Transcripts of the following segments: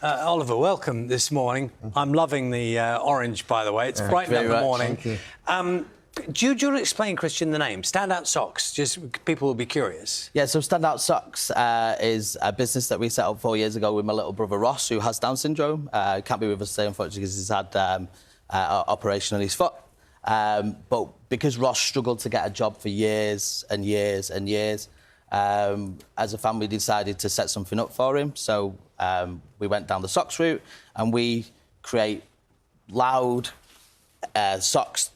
Oliver, welcome this morning. I'm loving the orange, by the way. It's bright in the morning. Thank you. Do you want to explain, Christian, the name? Standout Socks, just people will be curious. Yeah, so Standout Socks is a business that we set up 4 years ago with my little brother Ross, who has Down syndrome. Can't be with us today, unfortunately, because he's had operation on his foot. But because Ross struggled to get a job for years and years and years, as a family decided to set something up for him. So we went down the socks route, and we create loud socks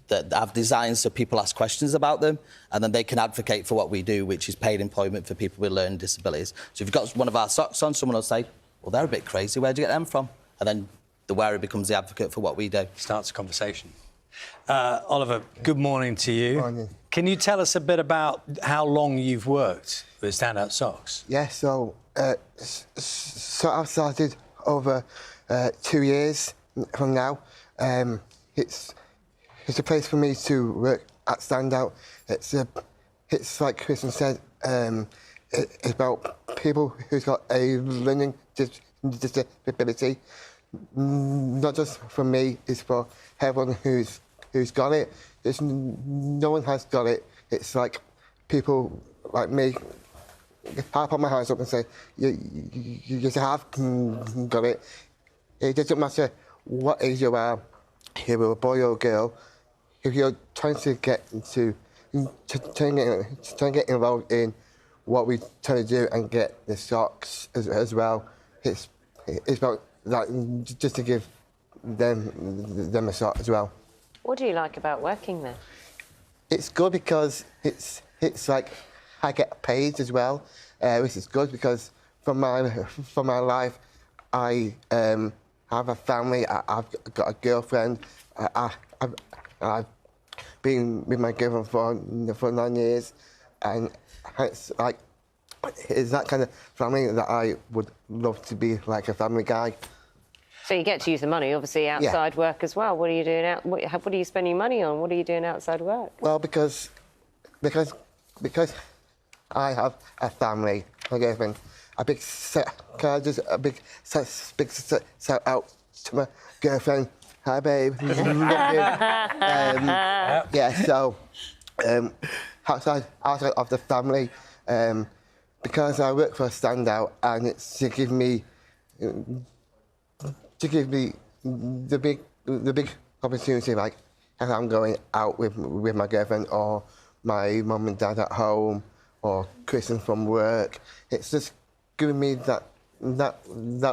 that have designs so people ask questions about them, and then they can advocate for what we do, which is paid employment for people with learning disabilities. So if you've got one of our socks on, someone will say, well, they're a bit crazy, where'd you get them from? And then the wearer becomes the advocate for what we do. Starts a conversation. Oliver, good morning to you. Morning. Can you tell us a bit about how long you've worked with Standout Socks? Yeah, so I've started over 2 years from now. It's a place for me to work at Standout. It's like Christian said, it's about people who've got a learning disability. Not just for me, it's for everyone who's got it. No one has got it. It's like people like me. I put my hands up and say, you have got it. It doesn't matter what age you are, if you're a boy or a girl. If you're trying to get involved in what we're trying to do and get the socks as well, it's about that, just to give them a shot as well. What do you like about working there? It's good because it's like I get paid as well, which is good because for my life, I have a family. I've got a girlfriend. I've been with my girlfriend for 9 years, and it's like it's that kind of family that I would love to be like a family guy. So you get to use the money, obviously, outside work as well. What are you doing out? What are you spending money on? What are you doing outside work? Well, because I have a family, my girlfriend. A big shout out to my girlfriend. Hi, babe. Love you. Yeah. So outside of the family, because I work for Standout, and it's to give me the big opportunity, like if I'm going out with my girlfriend or my mum and dad at home or Kristen from work. It's just giving me that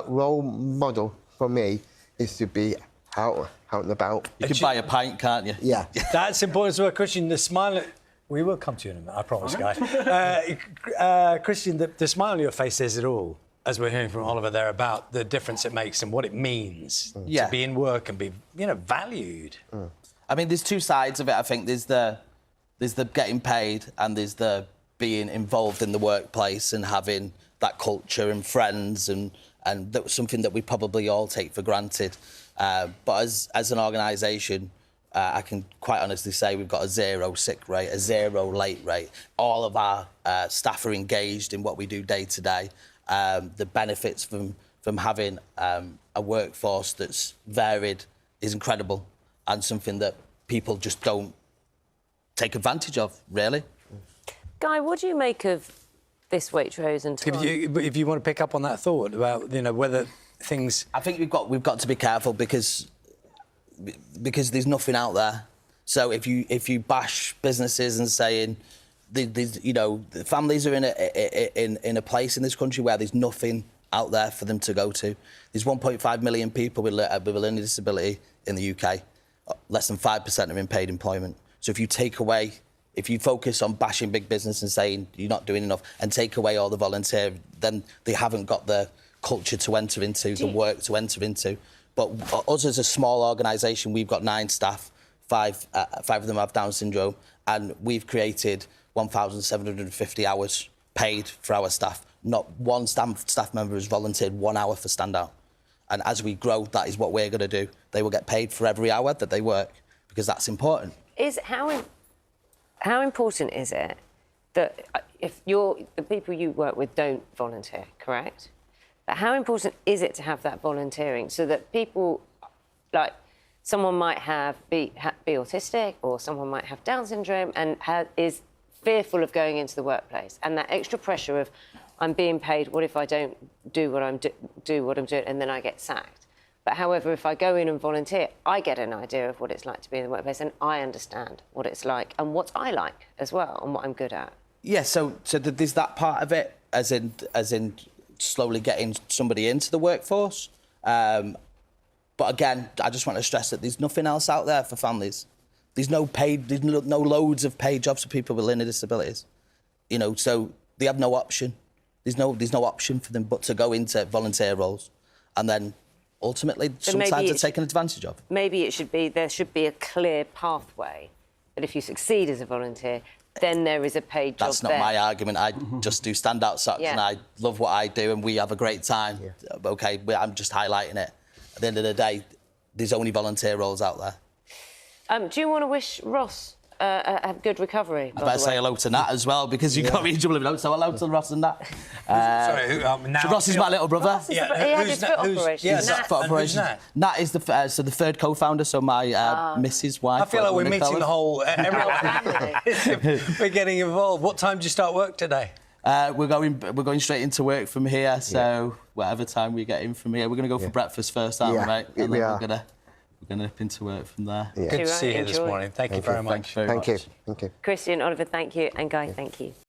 role model for me is to be out and about. You can buy a pint, can't you? Yeah. That's important as well, Christian. The smile... We will come to you in a minute, I promise, Guy. Christian, the smile on your face says it all, as we're hearing from Oliver there, about the difference it makes and what it means to be in work and be, valued. I mean, there's two sides of it, I think. There's the getting paid, and there's the being involved in the workplace and having that culture and friends, and that's something that we probably all take for granted. But as an organisation, I can quite honestly say we've got a 0 sick rate, a 0 late rate. All of our staff are engaged in what we do day to day. The benefits from having a workforce that's varied is incredible, and something that people just don't take advantage of, really. Guy, what do you make of this Waitrose and so on? If you want to pick up on that thought about, whether things... I think we've got to be careful because there's nothing out there. So if you bash businesses and saying, the families are in a place in this country where there's nothing out there for them to go to. There's 1.5 million people with a learning disability in the UK. Less than 5% are in paid employment. So if you focus on bashing big business and saying you're not doing enough and take away all the volunteer, then they haven't got the culture to enter into, the work to enter into. But us as a small organisation, we've got 9 staff, five of them have Down syndrome, and we've created 1,750 hours paid for our staff. Not one staff member has volunteered 1 hour for Standout. And as we grow, that is what we're going to do. They will get paid for every hour that they work, because that's important. How important is it that if the people you work with don't volunteer, correct? But how important is it to have that volunteering so that people, like, someone might be autistic, or someone might have Down syndrome and is fearful of going into the workplace, and that extra pressure of, I'm being paid, what if I don't do what I'm doing and then I get sacked? But however, if I go in and volunteer, I get an idea of what it's like to be in the workplace, and I understand what it's like and what I like as well and what I'm good at. Yeah, so there's that part of it, as in slowly getting somebody into the workforce. But again, I just want to stress that there's nothing else out there for families. There's no loads of paid jobs for people with learning disabilities. You know, so they have no option. There's no option for them but to go into volunteer roles, and then ultimately sometimes they're taken advantage of. Maybe there should be a clear pathway, but if you succeed as a volunteer, then there is a paid job. That's not my argument. I just do Standout Socks, and I love what I do, and we have a great time. Yeah. OK, but I'm just highlighting it. At the end of the day, there's only volunteer roles out there. Do you want to wish Ross a good recovery? I better say hello to Nat as well, because you got me in trouble if you don't. So hello to Ross and Nat. Sorry, now so Ross is my little brother. He had his foot operation. Yeah, foot operation. Nat is the third co-founder, so my Missus wife. I feel like we're meeting the whole... everyone. We're getting involved. What time do you start work today? We're going straight into work from here, so whatever time we get in from here, we're going to go for breakfast first, aren't we, mate? And then we're going to nip into work from there. Good to see you this morning. Thank you very much. Thank you. Christian, Oliver, thank you, and Guy, thank you.